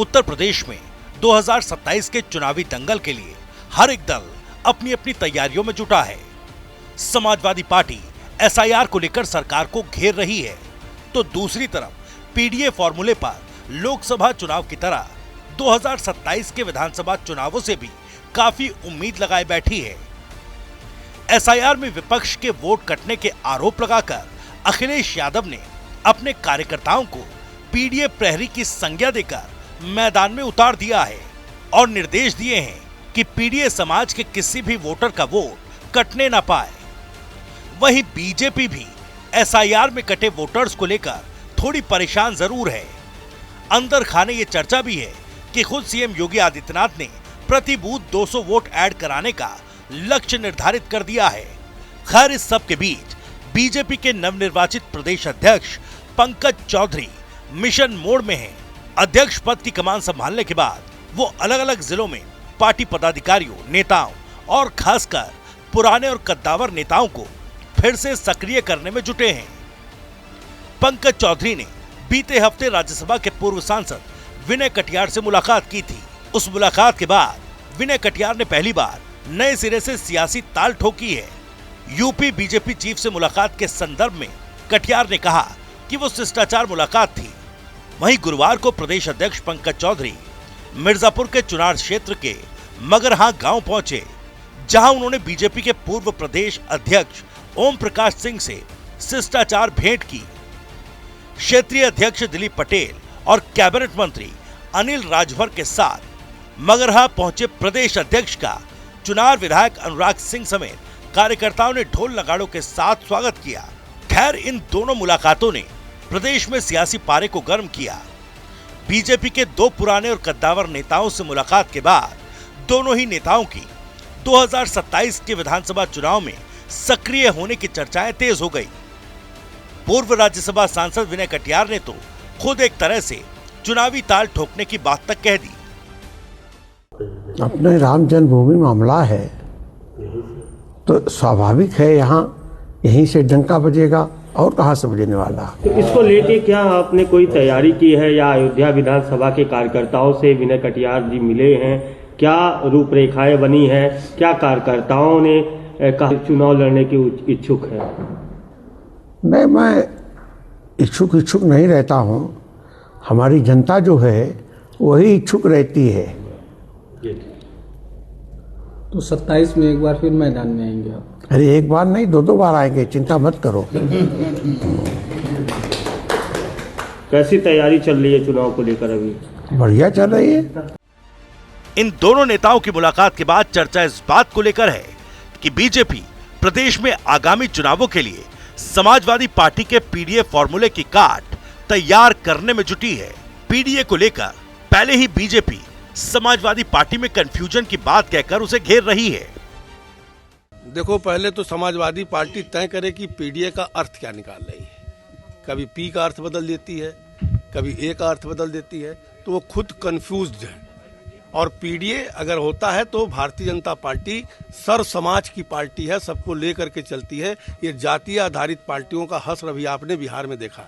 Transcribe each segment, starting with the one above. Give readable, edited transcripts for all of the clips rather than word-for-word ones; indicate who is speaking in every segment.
Speaker 1: उत्तर प्रदेश में 2027 के चुनावी दंगल के लिए हर एक दल अपनी अपनी तैयारियों में जुटा है। समाजवादी पार्टी एसआईआर को लेकर सरकार को घेर रही है, तो दूसरी तरफ पीडीए फॉर्मूले पर लोकसभा चुनाव की तरह 2027 के विधानसभा चुनावों से भी काफी उम्मीद लगाए बैठी है। एसआईआर में विपक्ष के वोट कटने के आरोप लगाकर अखिलेश यादव ने अपने कार्यकर्ताओं को पीडीए प्रहरी की संज्ञा देकर मैदान में उतार दिया है और निर्देश दिए हैं कि पीडीए समाज के किसी भी वोटर का वोट कटने न पाए। वहीं बीजेपी भी एसआईआर में कटे वोटर्स को लेकर थोड़ी परेशान जरूर है। अंदर खाने ये चर्चा भी है कि खुद सीएम योगी आदित्यनाथ ने प्रति बूथ 200 वोट ऐड कराने का लक्ष्य निर्धारित कर दिया है। खैर, इस सब के बीच बीजेपी के नवनिर्वाचित प्रदेश अध्यक्ष पंकज चौधरी मिशन मोड में हैं। अध्यक्ष पद की कमान संभालने के बाद वो अलग अलग जिलों में पार्टी पदाधिकारियों, नेताओं और खासकर पुराने और कद्दावर नेताओं को फिर से सक्रिय करने में जुटे हैं। पंकज चौधरी ने बीते हफ्ते राज्यसभा के पूर्व सांसद विनय कटियार से मुलाकात की थी। उस मुलाकात के बाद विनय कटियार ने पहली बार नए सिरे से सियासी ताल ठोकी है। यूपी बीजेपी चीफ से मुलाकात के संदर्भ में कटियार ने कहा कि वो शिष्टाचार मुलाकात थी। वहीं गुरुवार को प्रदेश अध्यक्ष पंकज चौधरी मिर्जापुर के चुनार क्षेत्र के मगरहा गांव पहुंचे, जहां उन्होंने बीजेपी के पूर्व प्रदेश अध्यक्ष ओम प्रकाश सिंह से शिष्टाचार भेंट की। क्षेत्रीय अध्यक्ष दिलीप पटेल और कैबिनेट मंत्री अनिल राजभर के साथ मगरहा पहुंचे प्रदेश अध्यक्ष का चुनार विधायक अनुराग सिंह समेत कार्यकर्ताओं ने ढोल नगाड़ों के साथ स्वागत किया। खैर, इन दोनों मुलाकातों ने प्रदेश में सियासी पारे को गर्म किया। बीजेपी के दो पुराने और कद्दावर नेताओं से मुलाकात के बाद दोनों ही नेताओं की 2027 के विधानसभा चुनाव में सक्रिय होने की चर्चाएं तेज हो गई। पूर्व राज्यसभा सांसद विनय कटियार ने तो खुद एक तरह से चुनावी ताल ठोकने की बात तक कह दी।
Speaker 2: अपने राम जन्मभूमि मामला है तो स्वाभाविक है यहाँ यहीं से डंका बजेगा और कहाँ से बजने वाला।
Speaker 3: तो इसको लेके क्या आपने कोई तैयारी की है या अयोध्या विधानसभा के कार्यकर्ताओं से विनय कटियार जी मिले हैं? क्या रूपरेखाएं बनी है? क्या कार्यकर्ताओं ने चुनाव लड़ने की इच्छुक है?
Speaker 2: नहीं, मैं इच्छुक नहीं रहता हूँ। हमारी जनता जो है वही इच्छुक रहती है।
Speaker 4: तो 27 में एक बार फिर मैदान में आएंगे आप?
Speaker 2: अरे एक बार नहीं, दो बार आएंगे, चिंता मत करो।
Speaker 3: कैसी तैयारी चल रही है चुनाव को लेकर? अभी
Speaker 2: बढ़िया चल रही है।
Speaker 1: इन दोनों नेताओं की मुलाकात के बाद चर्चा इस बात को लेकर है कि बीजेपी प्रदेश में आगामी चुनावों के लिए समाजवादी पार्टी के पीडीए फॉर्मूले की काट तैयार करने में जुटी है। पीडीए को लेकर पहले ही बीजेपी समाजवादी पार्टी में कंफ्यूजन की बात कहकर उसे घेर रही है।
Speaker 5: देखो, पहले तो समाजवादी पार्टी तय करे कि पीडीए का अर्थ क्या निकाल रही है। कभी पी का अर्थ बदल देती है, कभी ए का अर्थ बदल देती है, तो वो खुद कंफ्यूज्ड है। और पीडीए अगर होता है तो भारतीय जनता पार्टी सर्व समाज की पार्टी है, सबको लेकर के चलती है। ये जातीय आधारित पार्टियों का हश्र अभी आपने बिहार में देखा।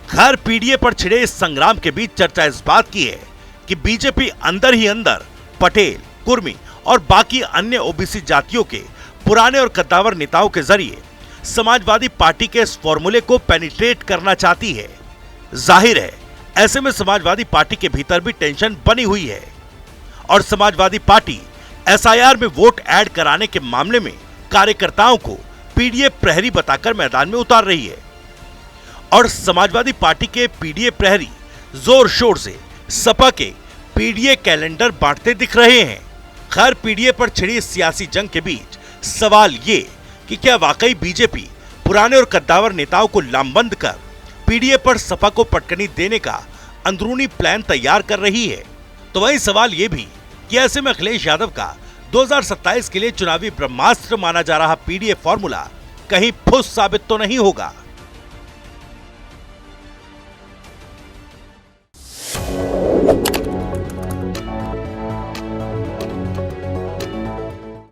Speaker 1: खैर, पीडीए पर छिड़े इस संग्राम के बीच चर्चा इस बात की है कि बीजेपी अंदर ही अंदर पटेल, कुर्मी और बाकी अन्य ओबीसी जातियों के पुराने और कद्दावर नेताओं के जरिए समाजवादी पार्टी के इस फॉर्मूले को पेनिट्रेट करना चाहती है। जाहिर है, ऐसे में समाजवादी पार्टी के भीतर भी टेंशन बनी हुई है और समाजवादी पार्टी एसआईआर में वोट ऐड कराने के मामले में कार्यकर्ताओं को पीडीए प्रहरी बताकर मैदान में उतार रही है। और समाजवादी पार्टी के पीडीए प्रहरी जोर शोर से सपा के पीडीए कैलेंडर बांटते दिख रहे हैं। खैर, पीडीए पर छिड़ी सियासी जंग के बीच सवाल ये कि क्या वाकई बीजेपी पुराने और कद्दावर नेताओं को लामबंद कर पीडीए पर सपा को पटकनी देने का अंदरूनी प्लान तैयार कर रही है? तो वही सवाल ये भी कि ऐसे में अखिलेश यादव का 2027 के लिए चुनावी ब्रह्मास्त्र माना जा रहा पीडीए फॉर्मूला कहीं फुस साबित तो नहीं होगा।